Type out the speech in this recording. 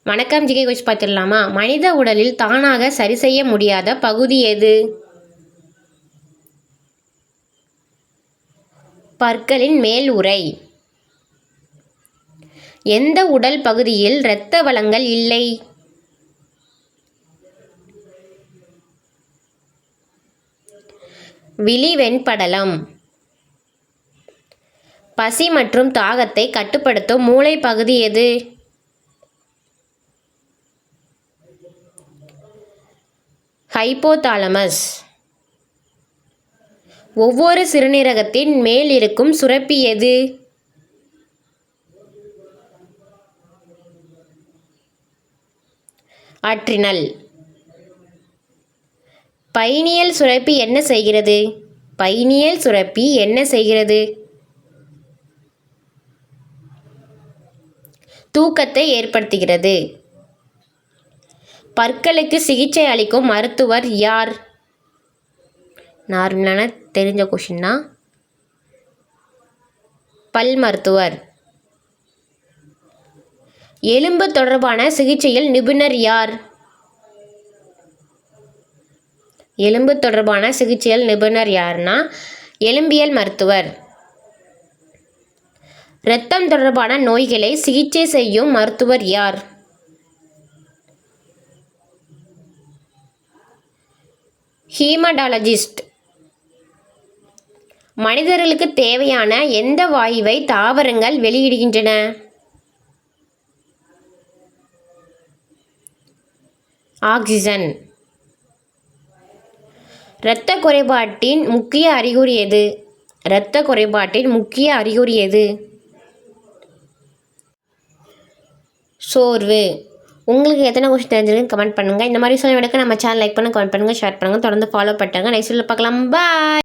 வணக்கம். GK question பார்த்துடலாமா? மனித உடலில் தானாக சரி செய்ய முடியாத பகுதி எது? பற்களின் மேல் உறை. எந்த உடல் பகுதியில் இரத்த வழங்கல் இல்லை? விழி வெண்படலம். பசி மற்றும் தாகத்தை கட்டுப்படுத்தும் மூளை பகுதி எது? ஹைபோதாலமஸ். ஒவ்வொரு சிறுநீரகத்தின் மேல் இருக்கும் சுரப்பி எது? அட்ரினல். பைனியல் சுரப்பி என்ன செய்கிறது? பைனியல் சுரப்பி என்ன செய்கிறது? தூக்கத்தை ஏற்படுத்துகிறது. பற்களுக்கு சிகிச்சை அளிக்கும் மருத்துவர் யார்? நார்மலான தெரிஞ்ச கொஷின் தான். பல் மருத்துவர். எலும்பு தொடர்பான சிகிச்சையில் நிபுணர் யார்? எலும்பு தொடர்பான சிகிச்சையில் நிபுணர் யார்னா எலும்பியல் மருத்துவர். இரத்தம் தொடர்பான நோய்களை சிகிச்சை செய்யும் மருத்துவர் யார்? ஹீமடாலஜிஸ்ட். மனிதர்களுக்கு தேவையான எந்த வாயுவை தாவரங்கள் வெளியிடுகின்றன? ஆக்சிஜன். இரத்த குறைபாட்டின் முக்கிய அறிகுறி எது? இரத்த குறைபாட்டின் முக்கிய அறிகுறி எது? சோர்வு. உங்களுக்கு எத்தனை கொஸ்டின் தெரிஞ்சிருக்குன்னு கமெண்ட் பண்ணுங்கள். இந்த மாதிரி சொல்ல விடக்க நம்ம சேனல் லைக் பண்ணுங்கள், கமெண்ட் பண்ணுங்கள், ஷேர் பண்ணுங்கள், தொடர்ந்து ஃபாலோ பண்ணுங்கள். நெக்ஸ்ட் வீடியோவில் பார்க்கலாம். பாய்.